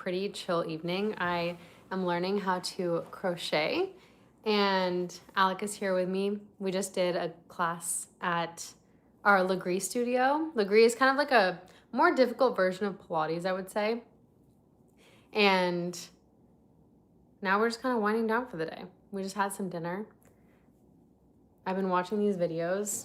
pretty chill evening. I am learning how to crochet, and Alec is here with me. We just did a class at our Legree studio. Legree is kind of like a more difficult version of Pilates, I would say. And now we're just kind of winding down for the day. We just had some dinner. I've been watching these videos.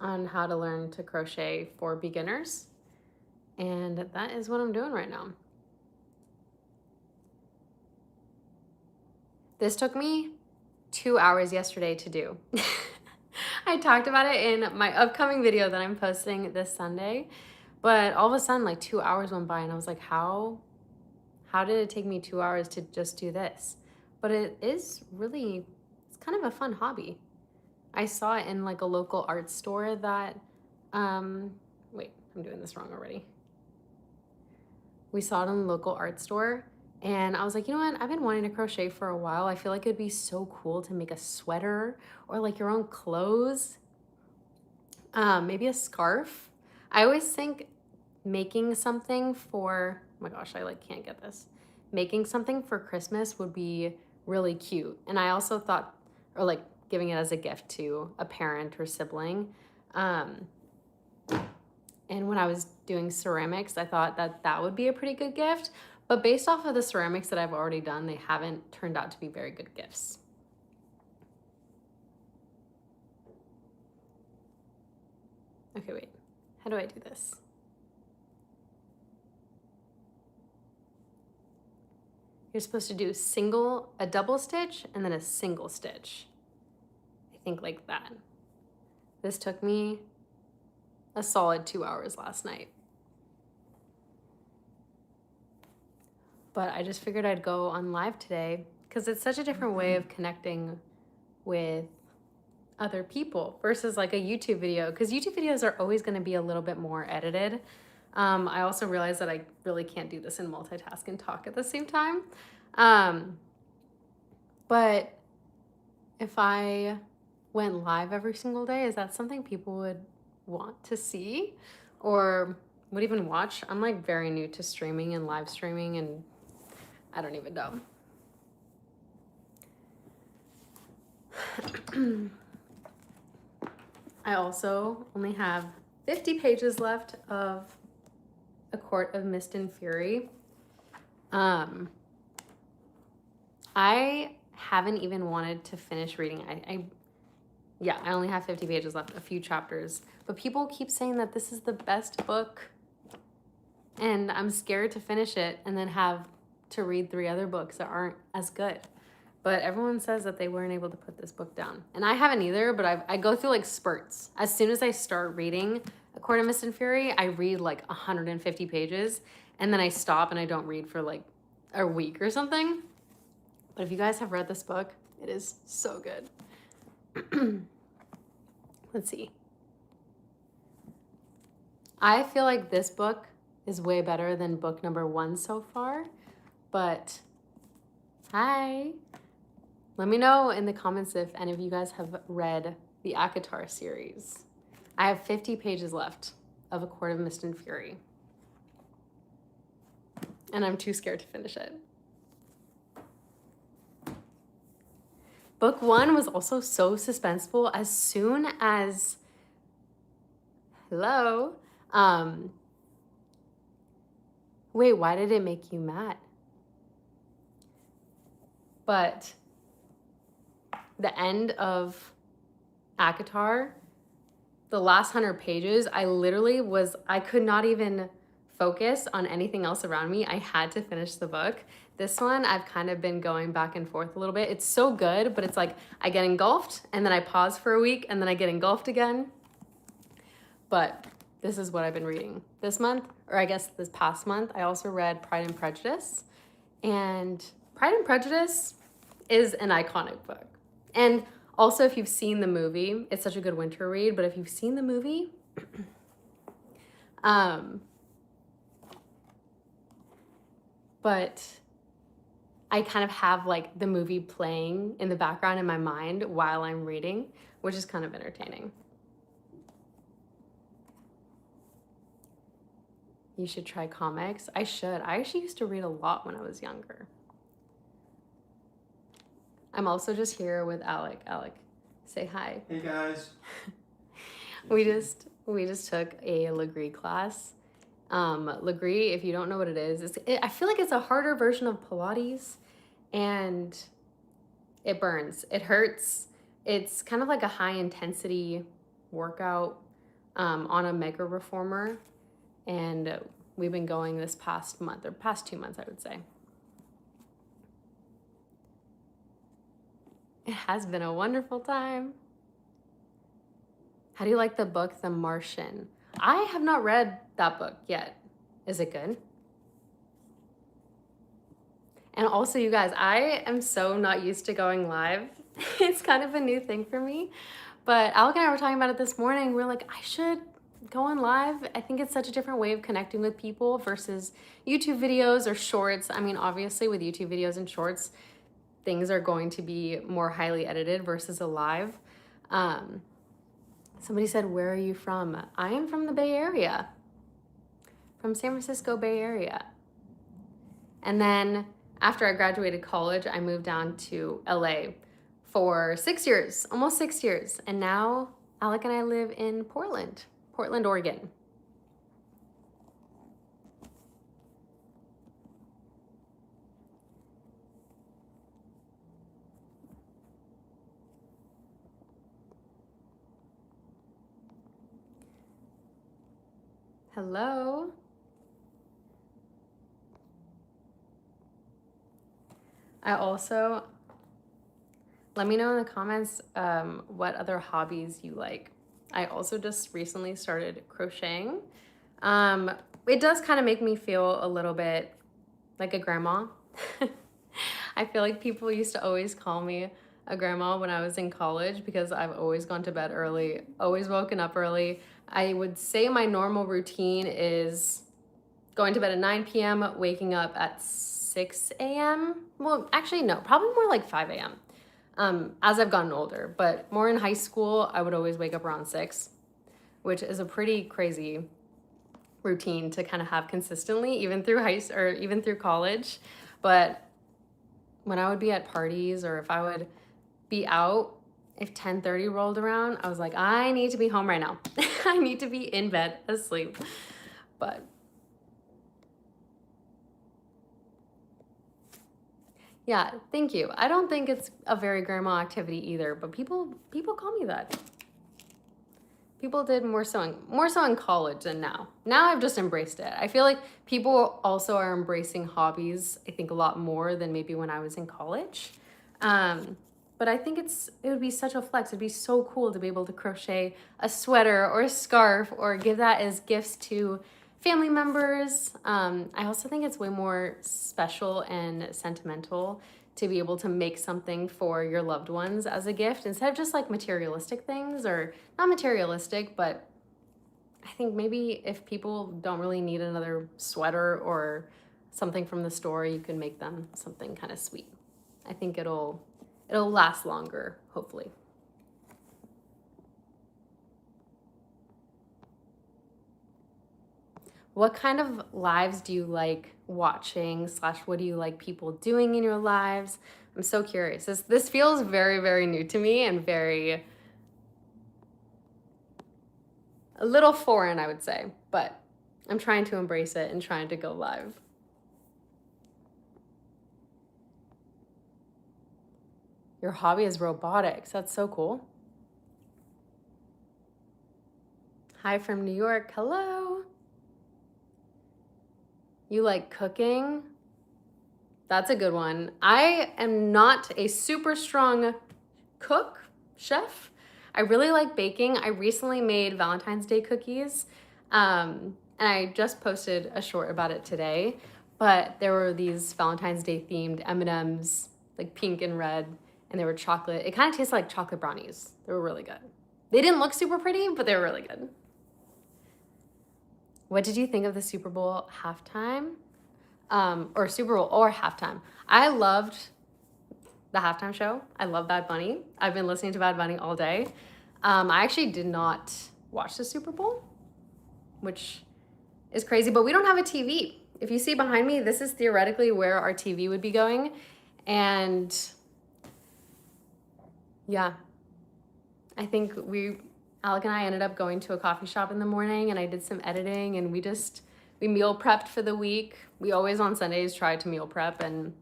On how to learn to crochet for beginners. And that is what I'm doing right now. This took me 2 hours yesterday to do. I talked about it in my upcoming video that I'm posting this Sunday, but all of a sudden like 2 hours went by and I was like, how did it take me 2 hours to just do this? But it is really, it's kind of a fun hobby. I saw it in like a local art store that, wait, I'm doing this wrong already. We saw it in the local art store and I was like, you know what? I've been wanting to crochet for a while. I feel like it'd be so cool to make a sweater or like your own clothes, maybe a scarf. I always think making something for, oh my gosh, I like can't get this. Making something for Christmas would be really cute. And I also thought, or like giving it as a gift to a parent or sibling. And when I was doing ceramics, I thought that that would be a pretty good gift. But based off of the ceramics that I've already done, they haven't turned out to be very good gifts. Okay, wait, how do I do this? You're supposed to do a double stitch and then a single stitch. I think like that. This took me a solid 2 hours last night. But I just figured I'd go on live today because it's such a different way of connecting with other people versus like a YouTube video, because YouTube videos are always going to be a little bit more edited. I also realized that I really can't do this and multitask and talk at the same time. But if I went live every single day, is that something people would want to see or would even watch? I'm like very new to streaming and live streaming and I don't even know. I also only have 50 pages left of A Court of Mist and Fury. I haven't even wanted to finish reading. I only have 50 pages left, a few chapters, but people keep saying that this is the best book and I'm scared to finish it and then have to read 3 other books that aren't as good. But everyone says that they weren't able to put this book down. And I haven't either, but I go through like spurts. As soon as I start reading A Court of Mist and Fury, I read like 150 pages and then I stop and I don't read for like a week or something. But if you guys have read this book, it is so good. Let's see. I feel like this book is way better than book number 1 so far, but hi. Let me know in the comments if any of you guys have read the ACOTAR series. I have 50 pages left of A Court of Mist and Fury, and I'm too scared to finish it. Book 1 was also so suspenseful. As soon as, hello, wait, why did it make you mad? But the end of ACOTAR, the last 100 pages, I could not even focus on anything else around me. I had to finish the book. This one, I've kind of been going back and forth a little bit. It's so good, but it's like I get engulfed and then I pause for a week and then I get engulfed again. But this is what I've been reading this month, or I guess this past month. I also read Pride and Prejudice, and Pride and Prejudice is an iconic book. And also, if you've seen the movie, it's such a good winter read, but if you've seen the movie, but I kind of have like the movie playing in the background in my mind while I'm reading, which is kind of entertaining. You should try comics. I should. I actually used to read a lot when I was younger. I'm also just here with Alec. Alec, say hi. Hey guys. We just took a Legree class. Legree, if you don't know what it is, I feel like it's a harder version of Pilates, and it burns. It hurts. It's kind of like a high intensity workout on a mega reformer, and we've been going this past month, or past 2 months, I would say. It has been a wonderful time. How do you like the book, The Martian? I have not read that book yet. Is it good? And also, you guys, I am so not used to going live. It's kind of a new thing for me. But Alec and I were talking about it this morning. We're like, I should go on live. I think it's such a different way of connecting with people versus YouTube videos or shorts. I mean, obviously with YouTube videos and shorts, things are going to be more highly edited versus a live. Somebody said, where are you from? I am from the Bay Area, from San Francisco Bay Area. And then after I graduated college, I moved down to LA for 6 years, almost 6 years. And now Alec and I live in Portland, Oregon. Hello. Let me know in the comments what other hobbies you like. I also just recently started crocheting. It does kind of make me feel a little bit like a grandma. I feel like people used to always call me a grandma when I was in college because I've always gone to bed early, always woken up early. I would say my normal routine is going to bed at 9 p.m., waking up at 6 a.m. Well, actually, no, probably more like 5 a.m. As I've gotten older, but more in high school, I would always wake up around 6, which is a pretty crazy routine to kind of have consistently, even through college. But when I would be at parties or if I would be out, if 10:30 rolled around, I was like, I need to be home right now. I need to be in bed asleep. But yeah, thank you. I don't think it's a very grandma activity either, but people call me that. People did more so in college than now. Now I've just embraced it. I feel like people also are embracing hobbies, I think, a lot more than maybe when I was in college. But I think it would be such a flex. It'd be so cool to be able to crochet a sweater or a scarf or give that as gifts to family members. I also think it's way more special and sentimental to be able to make something for your loved ones as a gift instead of just like materialistic things, or not materialistic, but I think maybe if people don't really need another sweater or something from the store, you can make them something kind of sweet. I think it'll last longer, hopefully. What kind of lives do you like watching / what do you like people doing in your lives? I'm so curious. This feels very, very new to me and a little foreign, I would say, but I'm trying to embrace it and trying to go live. Your hobby is robotics. That's so cool. Hi from New York. Hello. You like cooking? That's a good one. I am not a super strong chef. I really like baking. I recently made Valentine's Day cookies, and I just posted a short about it today, but there were these Valentine's Day themed M&Ms, like pink and red, and they were chocolate. It kind of tasted like chocolate brownies. They were really good. They didn't look super pretty, but they were really good. What did you think of the Super Bowl halftime? Or Super Bowl or halftime? I loved the halftime show. I love Bad Bunny. I've been listening to Bad Bunny all day. I actually did not watch the Super Bowl, which is crazy, but we don't have a TV. If you see behind me, this is theoretically where our TV would be going. And yeah, I think Alec and I ended up going to a coffee shop in the morning, and I did some editing, and we meal prepped for the week. We always on Sundays try to meal prep and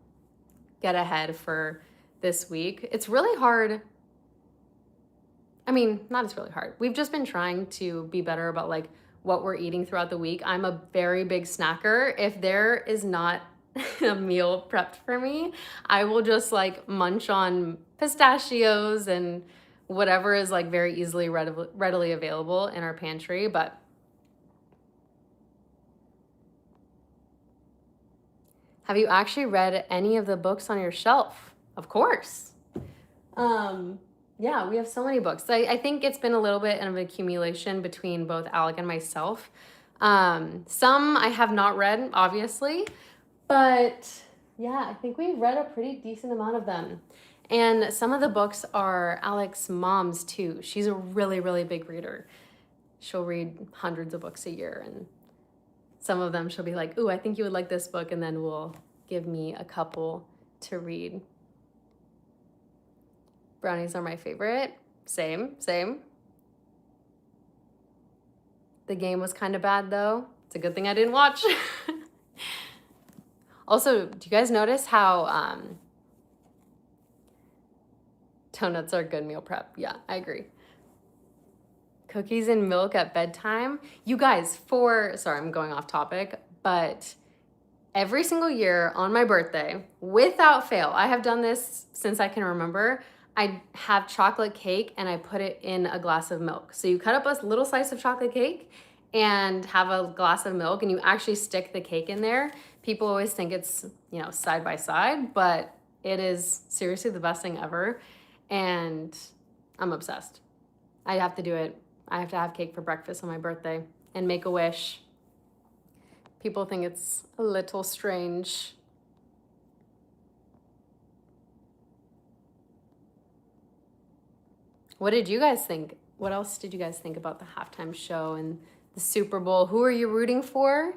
get ahead for this week. It's really hard. I mean, not it's really hard. We've just been trying to be better about like what we're eating throughout the week. I'm a very big snacker. If there is not a meal prepped for me, I will just like munch on pistachios and whatever is like very easily readily available in our pantry. But have you actually read any of the books on your shelf? Of course. Yeah, we have so many books. I think it's been a little bit of an accumulation between both Alec and myself. Some I have not read, obviously, but yeah, I think we've read a pretty decent amount of them. And some of the books are Alec's mom's too. She's a really, really big reader. She'll read hundreds of books a year, and some of them she'll be like, ooh, I think you would like this book, and then will give me a couple to read. Brownies are my favorite. Same. The game was kind of bad though. It's a good thing I didn't watch. Also, do you guys notice how donuts are good meal prep? Yeah, I agree. Cookies and milk at bedtime. You guys, sorry, I'm going off topic, but every single year on my birthday, without fail, I have done this since I can remember, I have chocolate cake and I put it in a glass of milk. So you cut up a little slice of chocolate cake and have a glass of milk, and you actually stick the cake in there. People always think it's, side by side, but it is seriously the best thing ever. And I'm obsessed. I have to do it. I have to have cake for breakfast on my birthday and make a wish. People think it's a little strange. What did you guys think? What else did you guys think about the halftime show and the Super Bowl? Who are you rooting for?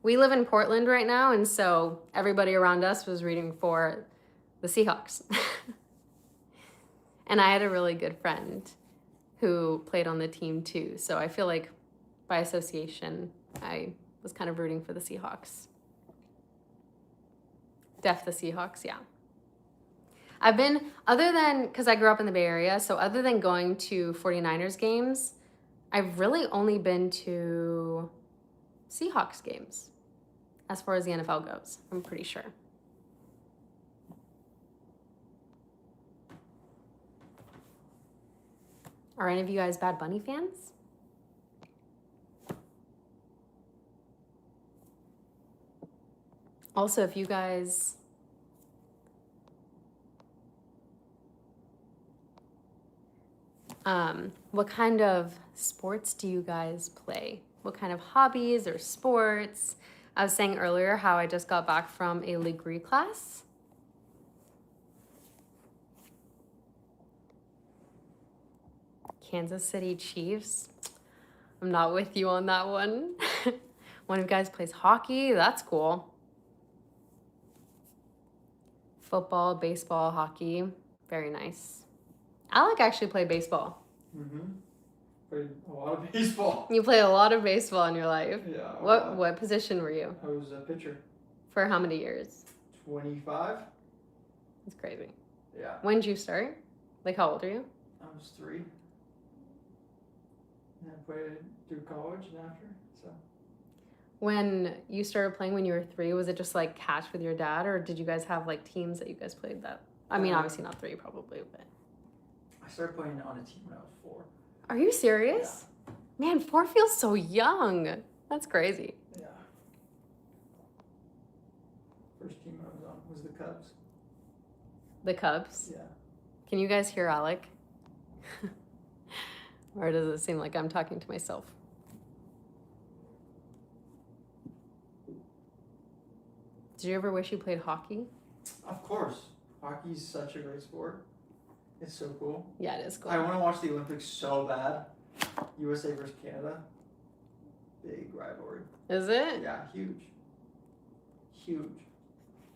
We live in Portland right now, and so everybody around us was rooting for the Seahawks. And I had a really good friend who played on the team too. So I feel like by association, I was kind of rooting for the Seahawks. The Seahawks, yeah. I've been, because I grew up in the Bay Area, so other than going to 49ers games, I've really only been to Seahawks games as far as the NFL goes, I'm pretty sure. Are any of you guys Bad Bunny fans? Also, if you guys... what kind of sports do you guys play? What kind of hobbies or sports? I was saying earlier how I just got back from a Legree class. Kansas City Chiefs. I'm not with you on that one. One of you guys plays hockey. That's cool. Football, baseball, hockey. Very nice. Alec actually played baseball. Mm-hmm. Played a lot of baseball. You played a lot of baseball in your life. Yeah. What position were you? I was a pitcher. For how many years? 25. That's crazy. Yeah. When did you start? Like, how old are you? I was 3. And I played through college and after, so. When you started playing when you were 3, was it just like catch with your dad, or did you guys have like teams that you guys played that? I mean, obviously not 3 probably, but. I started playing on a team when I was 4. Are you serious? Yeah. Man, 4 feels so young. That's crazy. Yeah. First team I was on was the Cubs. The Cubs? Yeah. Can you guys hear Alec? Or does it seem like I'm talking to myself? Did you ever wish you played hockey? Of course. Hockey's such a great sport. It's so cool. Yeah, it is cool. I want to watch the Olympics so bad. USA versus Canada. Big rivalry. Is it? Yeah, huge. Huge.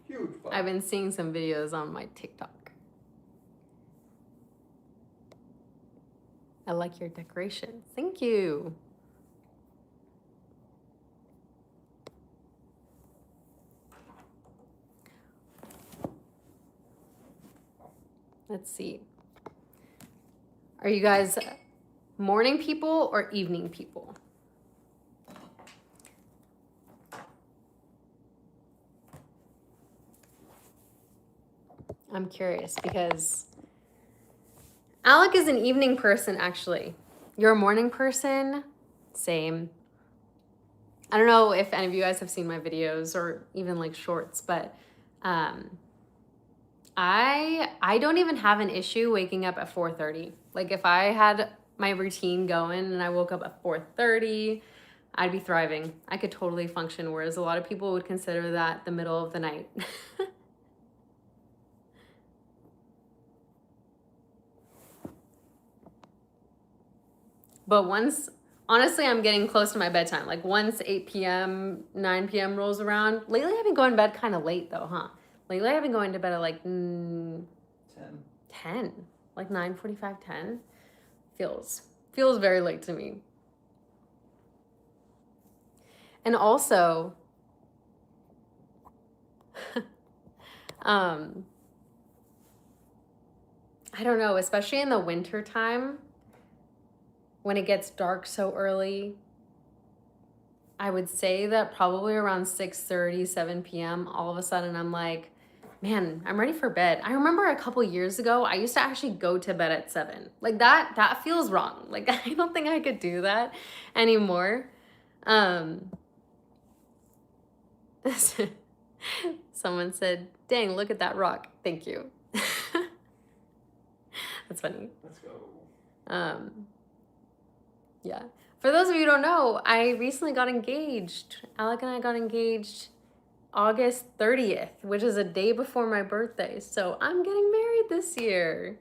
Huge fight. I've been seeing some videos on my TikTok. I like your decoration. Thank you. Let's see. Are you guys morning people or evening people? I'm curious because Alec is an evening person, actually. You're a morning person? Same. I don't know if any of you guys have seen my videos or even like shorts, but I don't even have an issue waking up at 4:30. Like if I had my routine going and I woke up at 4:30, I'd be thriving. I could totally function, whereas a lot of people would consider that the middle of the night. But once, honestly, I'm getting close to my bedtime. Like once 8 p.m., 9 p.m. rolls around. Lately, I've been going to bed kind of late though, huh? Lately, I've been going to bed at like 10. Like 9:45, 10. Feels very late to me. And also, I don't know, especially in the winter time, when it gets dark so early, I would say that probably around 6:30, 7 p.m., all of a sudden I'm like, man, I'm ready for bed. I remember a couple years ago, I used to actually go to bed at 7. Like that feels wrong. Like I don't think I could do that anymore. Someone said, dang, look at that rock. Thank you. That's funny. Let's go. Yeah. For those of you who don't know, I recently got engaged. Alec and I got engaged August 30th, which is a day before my birthday. So I'm getting married this year.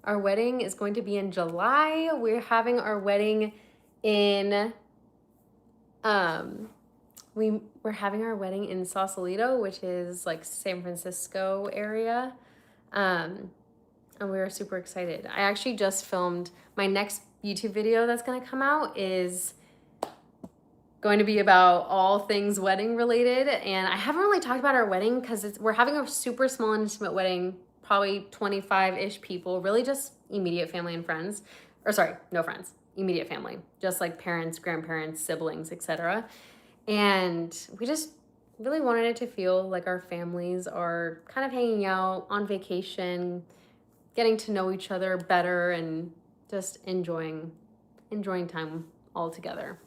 Our wedding is going to be in July. We're having our wedding in we're having our wedding in Sausalito, which is like San Francisco area. And we are super excited. I actually just filmed my next YouTube video that's going to come out is going to be about all things wedding related. And I haven't really talked about our wedding because we're having a super small intimate wedding, probably 25-ish people, really just immediate family and friends. Or sorry, no friends, immediate family, just like parents, grandparents, siblings, etc. And we just really wanted it to feel like our families are kind of hanging out on vacation, getting to know each other better, and just enjoying time all together.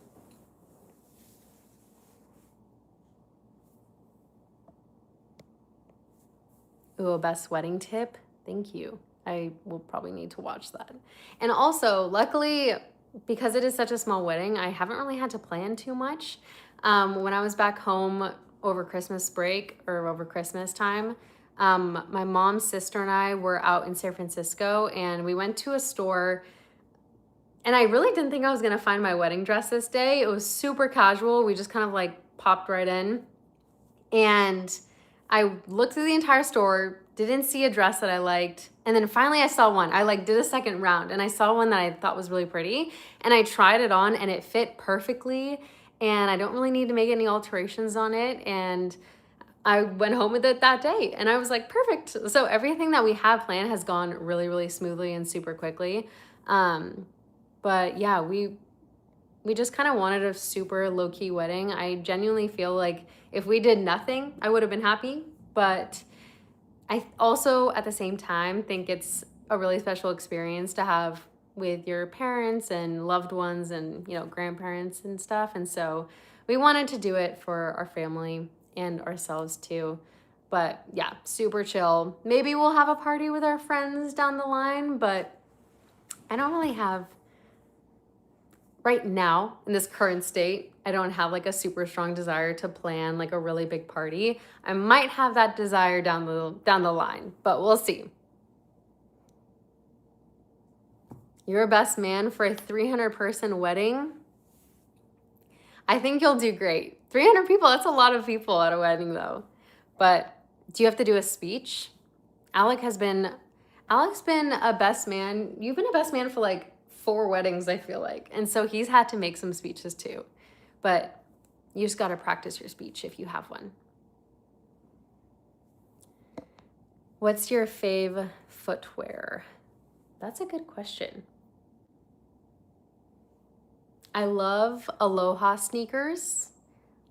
Ooh, a best wedding tip? Thank you. I will probably need to watch that. And also, luckily, because it is such a small wedding, I haven't really had to plan too much. When I was back home over Christmas break or over Christmas time, my mom's sister and I were out in San Francisco and we went to a store, and I really didn't think I was gonna find my wedding dress this day. It was super casual. We just kind of like popped right in, and I looked through the entire store, didn't see a dress that I liked, and then finally I saw one. I like did a second round and I saw one that I thought was really pretty, and I tried it on and it fit perfectly, and I don't really need to make any alterations on it, and I went home with it that day and I was like, perfect. So everything that we have planned has gone really, really smoothly and super quickly. But yeah, we just kind of wanted a super low-key wedding. I genuinely feel like if we did nothing, I would have been happy. But I also, at the same time, think it's a really special experience to have with your parents and loved ones and, grandparents and stuff. And so we wanted to do it for our family and ourselves too. But yeah, super chill. Maybe we'll have a party with our friends down the line, but I don't really have, right now, in this current state, I don't have like a super strong desire to plan like a really big party. I might have that desire down the line, but we'll see. You're a best man for a 300-person wedding. I think you'll do great. 300 people, that's a lot of people at a wedding though. But do you have to do a speech? Alec's been a best man. You've been a best man for like 4 weddings, I feel like. And so he's had to make some speeches too. But you just got to practice your speech if you have one. What's your fave footwear? That's a good question. I love Aloha sneakers.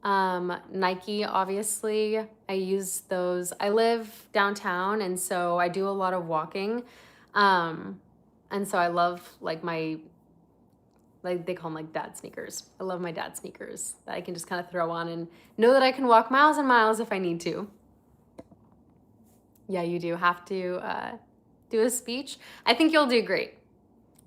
Nike, obviously, I use those. I live downtown, and so I do a lot of walking. And so I love like they call them like dad sneakers. I love my dad sneakers that I can just kind of throw on and know that I can walk miles and miles if I need to. Yeah, you do have to do a speech. I think you'll do great.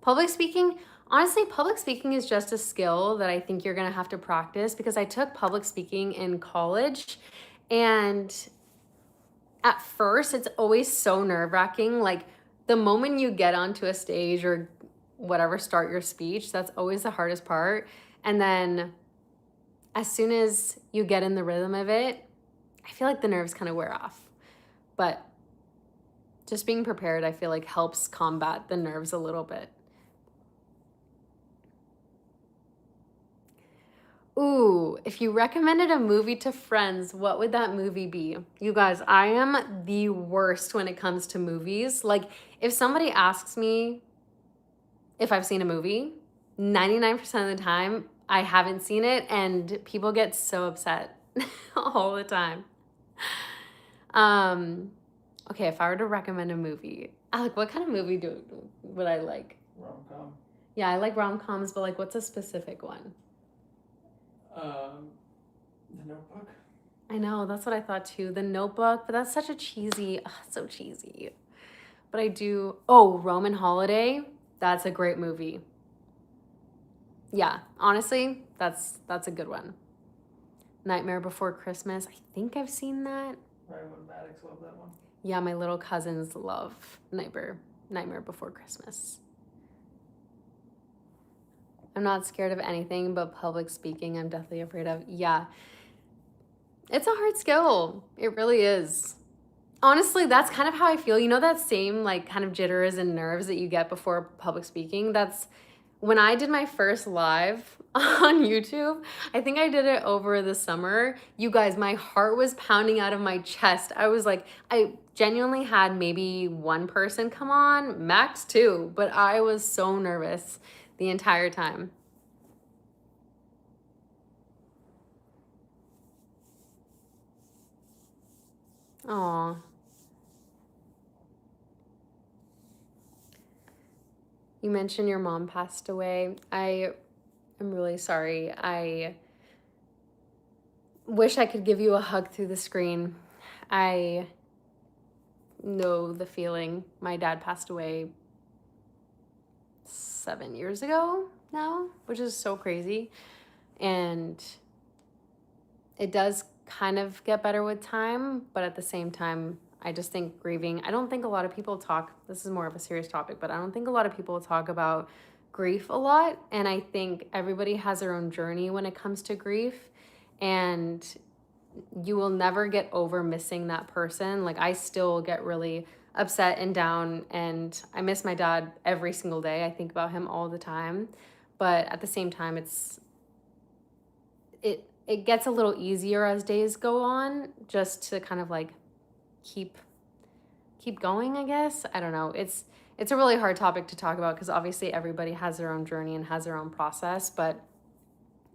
Public speaking, honestly, public speaking is just a skill that I think you're gonna have to practice because I took public speaking in college, and at first it's always so nerve-wracking. Like the moment you get onto a stage or whatever, start your speech, that's always the hardest part. And then as soon as you get in the rhythm of it, I feel like the nerves kind of wear off. But just being prepared, I feel like helps combat the nerves a little bit. Ooh, if you recommended a movie to friends, what would that movie be? You guys, I am the worst when it comes to movies. Like, if somebody asks me if I've seen a movie, 99% of the time, I haven't seen it, and people get so upset all the time. Okay, if I were to recommend a movie, Alec, what kind of movie would I like? Rom-com. Yeah, I like rom-coms, but like, what's a specific one? The Notebook. I know, that's what I thought too. The Notebook, but that's such a cheesy, so cheesy. But I do, Roman Holiday. That's a great movie. Yeah, honestly, that's a good one. Nightmare Before Christmas. I think I've seen that. Ryan Maddox loved that one. Yeah, my little cousins love Nightmare Before Christmas. I'm not scared of anything, but public speaking, I'm definitely afraid of. Yeah. It's a hard skill. It really is. Honestly, that's kind of how I feel. You know that same like kind of jitters and nerves that you get before public speaking? That's when I did my first live on YouTube. I think I did it over the summer. You guys, my heart was pounding out of my chest. I was like, I genuinely had maybe 1 person come on, max 2, but I was so nervous the entire time. Aw. You mentioned your mom passed away. I am really sorry. I wish I could give you a hug through the screen. I know the feeling. My dad passed away 7 years ago now, which is so crazy. And it does kind of get better with time, but at the same time, I just think grieving, I don't think a lot of people talk, this is more of a serious topic, but I don't think a lot of people talk about grief a lot. And I think everybody has their own journey when it comes to grief. And you will never get over missing that person. Like I still get really upset and down, and I miss my dad every single day. I think about him all the time. But at the same time, it gets a little easier as days go on, just to kind of like keep going, I guess. I don't know. It's a really hard topic to talk about because obviously everybody has their own journey and has their own process, but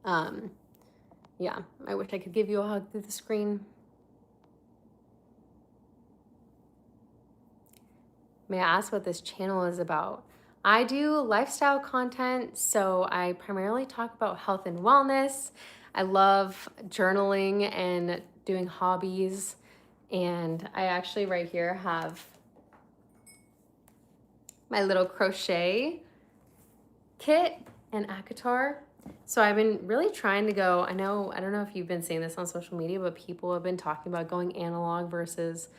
yeah, I wish I could give you a hug through the screen. May I ask what this channel is about? I do lifestyle content, so I primarily talk about health and wellness. I love journaling and doing hobbies. And I actually right here have my little crochet kit and ACOTAR. So I've been really trying to go, I don't know if you've been seeing this on social media, but people have been talking about going analog versus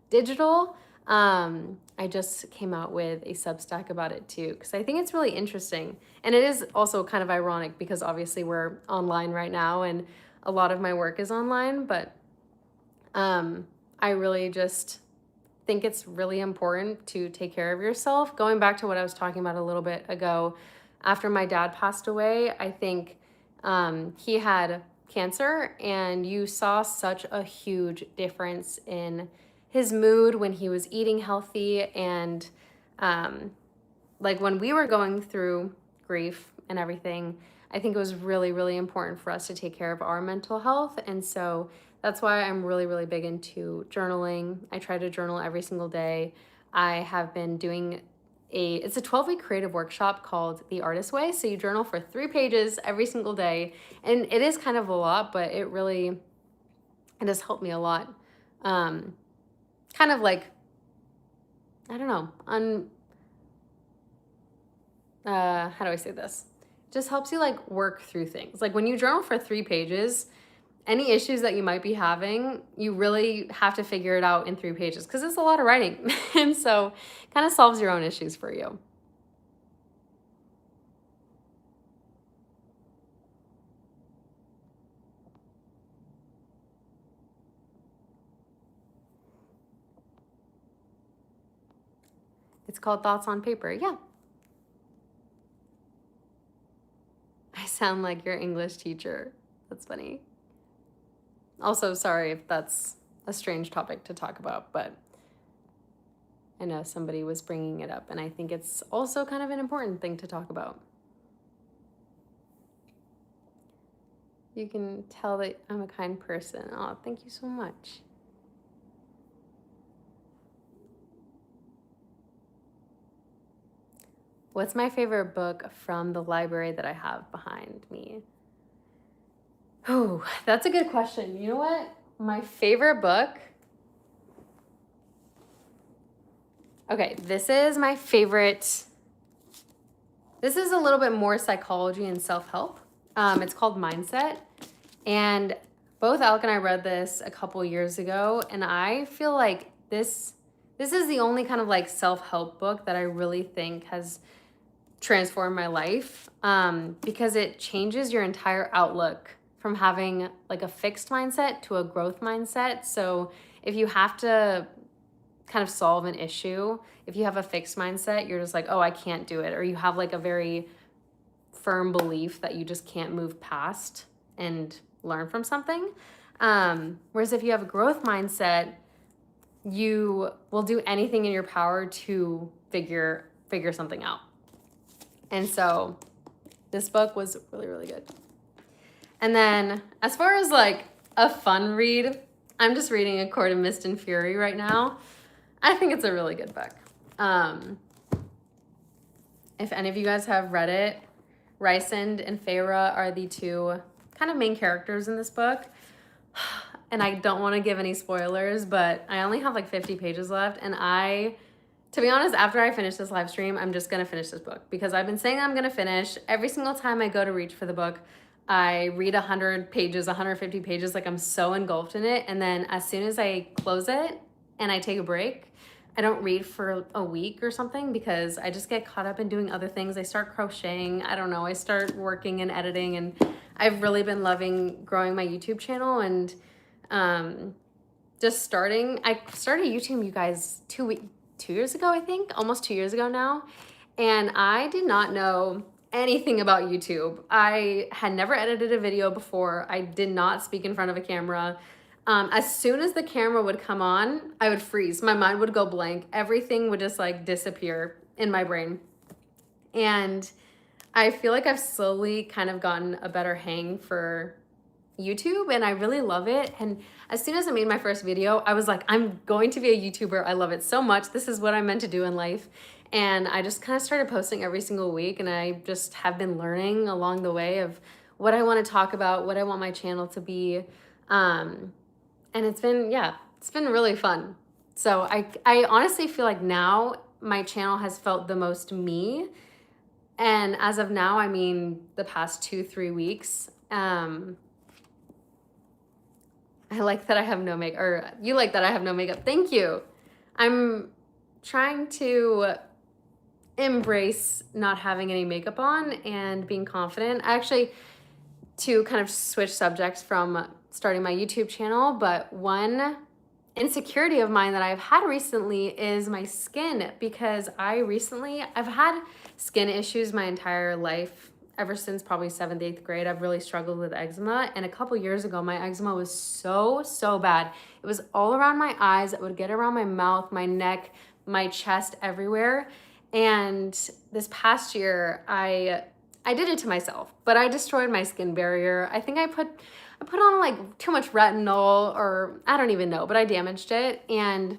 digital. I just came out with a Substack about it too, because I think it's really interesting. And it is also kind of ironic because obviously we're online right now and a lot of my work is online, but I really just think it's really important to take care of yourself. Going back to what I was talking about a little bit ago, after my dad passed away, I think he had cancer, and you saw such a huge difference in his mood when he was eating healthy. And like when we were going through grief and everything, I think it was really, really important for us to take care of our mental health. And so that's why I'm really, really big into journaling. I try to journal every single day. I have been doing it's a 12-week creative workshop called The Artist Way. So you journal for 3 pages every single day. And it is kind of a lot, but it has helped me a lot. Kind of like, I don't know, how do I say this? Just helps you like work through things. Like when you journal for 3 pages, any issues that you might be having, you really have to figure it out in 3 pages because it's a lot of writing. And so kind of solves your own issues for you. It's called Thoughts on Paper. Yeah. I sound like your English teacher. That's funny. Also, sorry if that's a strange topic to talk about, but I know somebody was bringing it up, and I think it's also kind of an important thing to talk about. You can tell that I'm a kind person. Oh, thank you so much. What's my favorite book from the library that I have behind me? Oh, that's a good question. You know what? My favorite book. Okay, this is my favorite. This is a little bit more psychology and self-help. It's called Mindset. And both Alec and I read this a couple years ago, and I feel like this is the only kind of like self-help book that I really think has transformed my life, because it changes your entire outlook from having like a fixed mindset to a growth mindset. So if you have to kind of solve an issue, if you have a fixed mindset, you're just like, oh, I can't do it. Or you have like a very firm belief that you just can't move past and learn from something. Whereas if you have a growth mindset, you will do anything in your power to figure something out. And so this book was really, really good. And then as far as like a fun read, I'm just reading A Court of Mist and Fury right now. I think it's a really good book. If any of you guys have read it, Rysand and Feyre are the 2 kind of main characters in this book. And I don't want to give any spoilers, but I only have like 50 pages left. And to be honest, after I finish this live stream, I'm just going to finish this book because I've been saying I'm going to finish. Every single time I go to reach for the book, I read 100 pages, 150 pages, like I'm so engulfed in it. And then as soon as I close it and I take a break, I don't read for a week or something because I just get caught up in doing other things. I start crocheting. I don't know. I start working and editing, and I've really been loving growing my YouTube channel and just starting. I started YouTube, you guys, 2 years ago, I think, almost 2 years ago now. And I did not know anything about YouTube. I had never edited a video before. I did not speak in front of a camera. As soon as the camera would come on, I would freeze. My mind would go blank. Everything would just like disappear in my brain. And I feel like I've slowly kind of gotten a better hang for YouTube, and I really love it. And as soon as I made my first video, I was like, I'm going to be a YouTuber. I love it so much. This is what I'm meant to do in life. And I just kind of started posting every single week, and I just have been learning along the way of what I want to talk about, what I want my channel to be. And it's been really fun. So I honestly feel like now my channel has felt the most me. And as of now, I mean, the past 2-3 weeks, I like that I have no makeup, or you like that I have no makeup. Thank you. I'm trying to embrace not having any makeup on and being confident. I actually, to kind of switch subjects from starting my YouTube channel, but one insecurity of mine that I've had recently is my skin, because I've had skin issues my entire life. Ever since probably 7th, 8th grade, I've really struggled with eczema. And a couple years ago, my eczema was so bad. It was all around my eyes. It would get around my mouth, my neck, my chest, everywhere. And this past year, I did it to myself, but I destroyed my skin barrier. I think I put on like too much retinol, or I don't even know, but I damaged it. And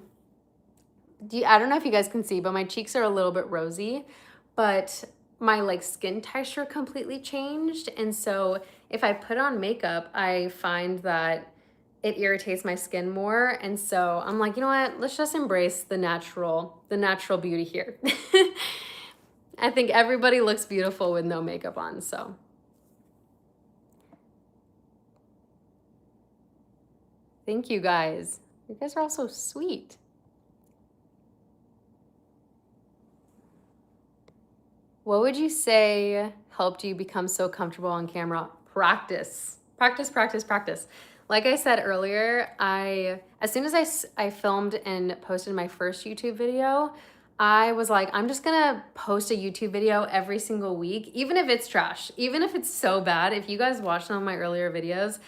I don't know if you guys can see, but my cheeks are a little bit rosy, but my like skin texture completely changed. And so if I put on makeup, I find that it irritates my skin more. And so I'm like, you know what? Let's just embrace the natural beauty here. I think everybody looks beautiful with no makeup on, so. Thank you guys. You guys are all so sweet. What would you say helped you become so comfortable on camera? Practice. Practice. Like I said earlier, as soon as I filmed and posted my first YouTube video, I was like, I'm just gonna post a YouTube video every single week, even if it's trash, even if it's so bad. If you guys watched some of my earlier videos,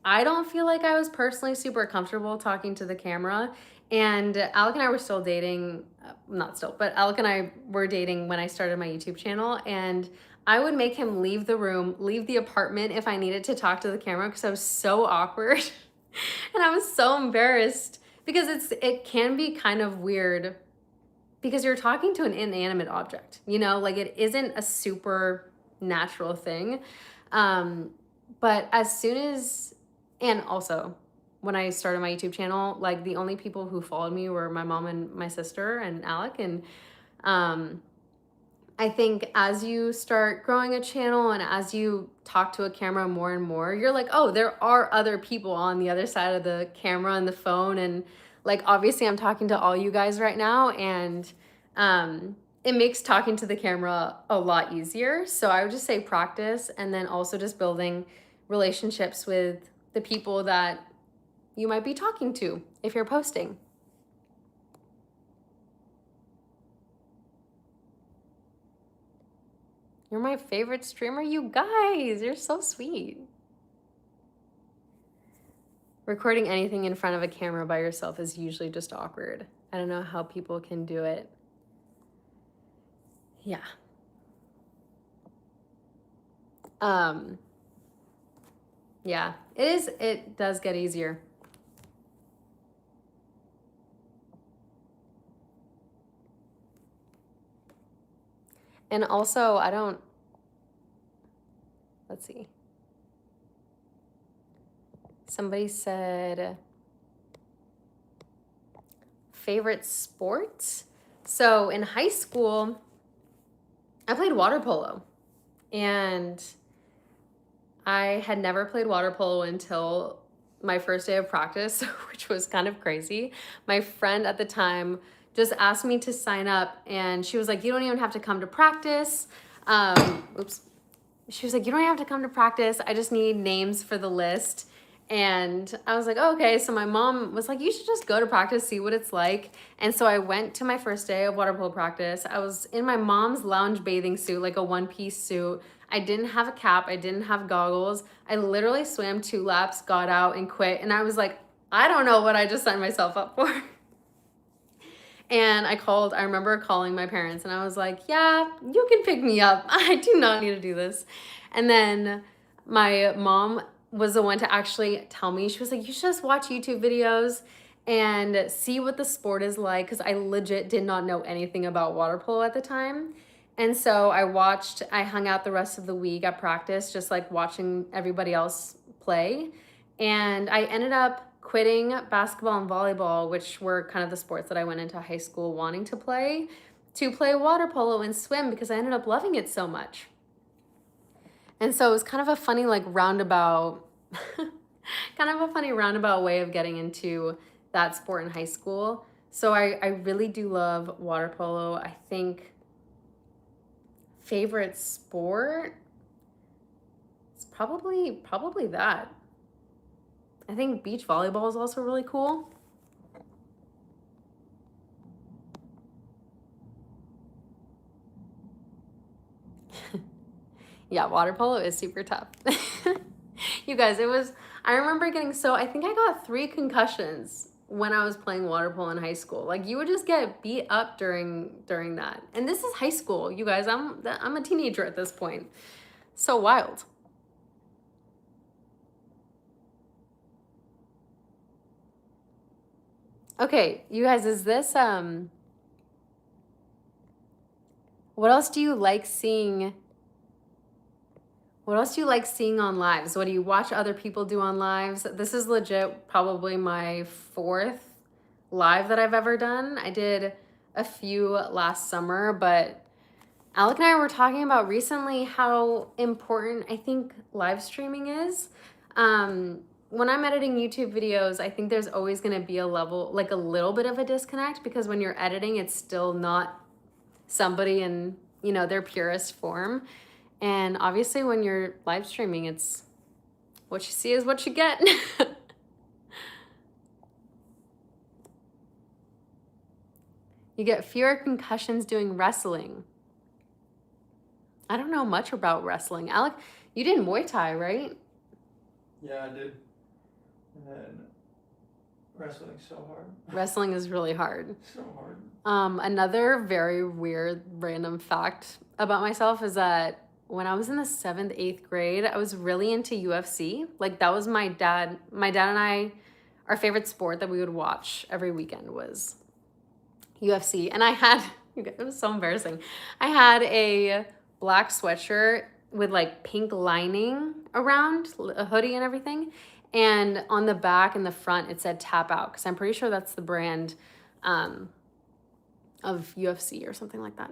I don't feel like I was personally super comfortable talking to the camera. And Alec and I were still dating, not still, but Alec and I were dating when I started my YouTube channel. And I would make him leave the room, leave the apartment if I needed to talk to the camera, because I was so awkward. And I was so embarrassed, because it can be kind of weird because you're talking to an inanimate object, you know, like it isn't a super natural thing. But as soon as, and also when I started my YouTube channel, like the only people who followed me were my mom and my sister and Alec. And I think as you start growing a channel and as you talk to a camera more and more, you're like, oh, there are other people on the other side of the camera and the phone. And like, obviously I'm talking to all you guys right now, and it makes talking to the camera a lot easier. So I would just say practice, and then also just building relationships with the people that you might be talking to if you're posting. You're my favorite streamer, you guys. You're so sweet. Recording anything in front of a camera by yourself is usually just awkward. I don't know how people can do it. Yeah. Yeah, it does get easier. And also, let's see. Somebody said favorite sport. So in high school, I played water polo, and I had never played water polo until my first day of practice, which was kind of crazy. My friend at the time just asked me to sign up, and she was like, you don't even have to come to practice. She was like, you don't have to come to practice. I just need names for the list. And I was like, oh, okay. So my mom was like, you should just go to practice, see what it's like. And so I went to my first day of water polo practice. I was in my mom's lounge bathing suit, like a one-piece suit. I didn't have a cap. I didn't have goggles. I literally swam 2 laps, got out and quit. And I was like, I don't know what I just signed myself up for. And I remember calling my parents, and I was like, yeah, you can pick me up. I do not need to do this. And then my mom was the one to actually tell me. She was like, you should just watch YouTube videos and see what the sport is like, because I legit did not know anything about water polo at the time. And so I hung out the rest of the week at practice, just like watching everybody else play. And I ended up quitting basketball and volleyball, which were kind of the sports that I went into high school wanting to play water polo and swim, because I ended up loving it so much. And so it was kind of a funny like roundabout, way of getting into that sport in high school. So I really do love water polo. I think favorite sport, it's probably that. I think beach volleyball is also really cool. Yeah, water polo is super tough. You guys, I remember getting I think I got 3 concussions when I was playing water polo in high school. Like, you would just get beat up during that. And this is high school, you guys. I'm a teenager at this point. So wild. Okay, you guys, what else do you like seeing? What else do you like seeing on lives? What do you watch other people do on lives? This is legit probably my 4th live that I've ever done. I did a few last summer, but Alec and I were talking about recently how important I think live streaming is. When I'm editing YouTube videos, I think there's always going to be a little bit of a disconnect, because when you're editing, it's still not somebody in, their purest form. And obviously when you're live streaming, it's what you see is what you get. You get fewer concussions doing wrestling. I don't know much about wrestling. Alec, you did Muay Thai, right? Yeah, I did. And then wrestling's so hard. Wrestling is really hard. So hard. Another very weird random fact about myself is that when I was in the 7th, 8th grade, I was really into UFC. Like, that was my dad and I, our favorite sport that we would watch every weekend was UFC. And it was so embarrassing. I had a black sweatshirt with like pink lining around, a hoodie and everything. And on the back and the front, it said Tap Out, because I'm pretty sure that's the brand of UFC or something like that.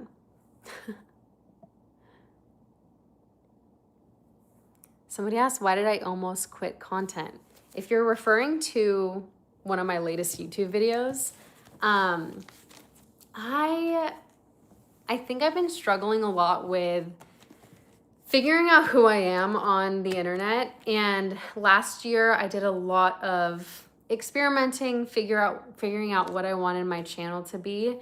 Somebody asked, why did I almost quit content? If you're referring to one of my latest YouTube videos, I think I've been struggling a lot with figuring out who I am on the internet. And last year I did a lot of experimenting, figuring out what I wanted my channel to be.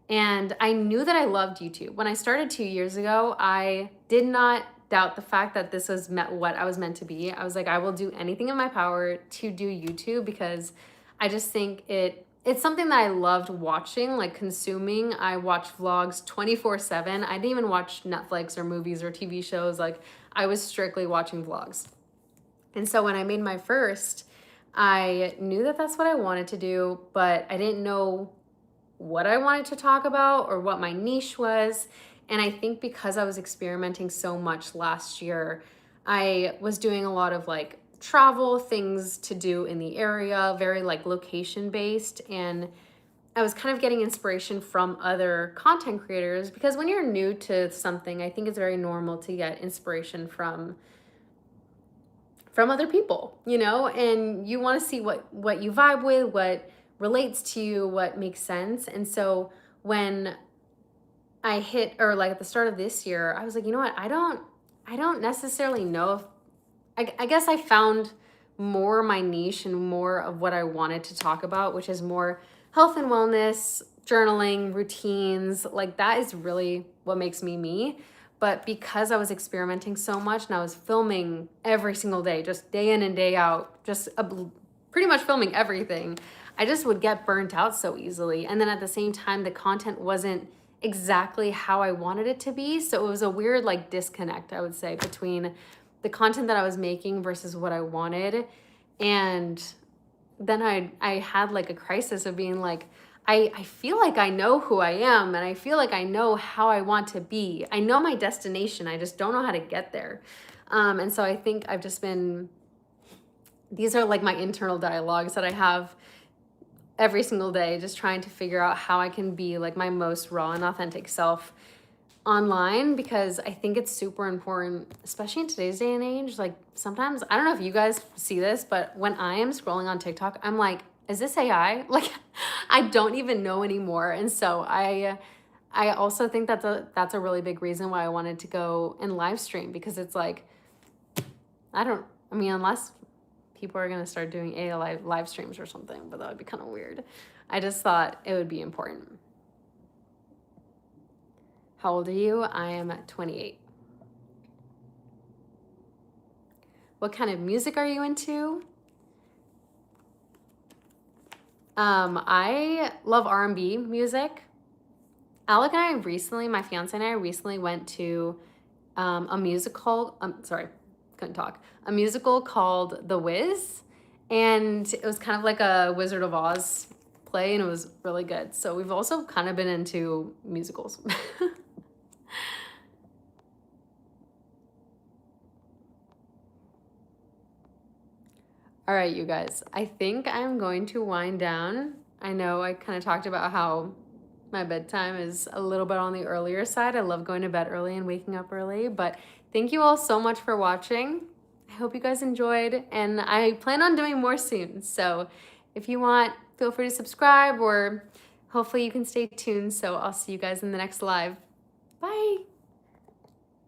And I knew that I loved YouTube. When I started 2 years ago, I did not doubt the fact that this was what I was meant to be. I was like, I will do anything in my power to do YouTube, because I just think it's something that I loved watching, like consuming. I watch vlogs 24/7. I didn't even watch Netflix or movies or TV shows. Like, I was strictly watching vlogs. And so when I made my first, I knew that that's what I wanted to do, but I didn't know what I wanted to talk about or what my niche was. And I think because I was experimenting so much last year, I was doing a lot of like travel things to do in the area, very like location based. And I was kind of getting inspiration from other content creators, because when you're new to something, I think it's very normal to get inspiration from other people, and you want to see what you vibe with, what relates to you, what makes sense. And so when I hit, or like at the start of this year, I was like, you know what? I don't necessarily know if, I guess I found more my niche and more of what I wanted to talk about, which is more health and wellness, journaling, routines. Like, that is really what makes me me. But because I was experimenting so much and I was filming every single day, just day in and day out, just pretty much filming everything, I just would get burnt out so easily. And then at the same time, the content wasn't exactly how I wanted it to be. So it was a weird like disconnect, I would say, between the content that I was making versus what I wanted. And then I had like a crisis of being like, I feel like I know who I am, and I feel like I know how I want to be. I know my destination. I just don't know how to get there. And so I think I've just been, these are like my internal dialogues that I have every single day, just trying to figure out how I can be like my most raw and authentic self online, because I think it's super important, especially in today's day and age. Like, sometimes, I don't know if you guys see this, but when I am scrolling on TikTok, I'm like, is this AI? Like, I don't even know anymore. And so I also think that's a really big reason why I wanted to go and live stream, because it's like, I mean, unless people are going to start doing live streams or something, but that would be kind of weird. I just thought it would be important. How old are you? I am 28. What kind of music are you into? I love R&B music. Alec and I recently, my fiance and I recently went to a musical, couldn't talk, a musical called The Wiz. And it was kind of like a Wizard of Oz play, and it was really good. So we've also kind of been into musicals. All right, you guys, I think I'm going to wind down. I know I kind of talked about how my bedtime is a little bit on the earlier side. I love going to bed early and waking up early, but thank you all so much for watching. I hope you guys enjoyed, and I plan on doing more soon. So if you want, feel free to subscribe, or hopefully you can stay tuned. So I'll see you guys in the next live. Bye.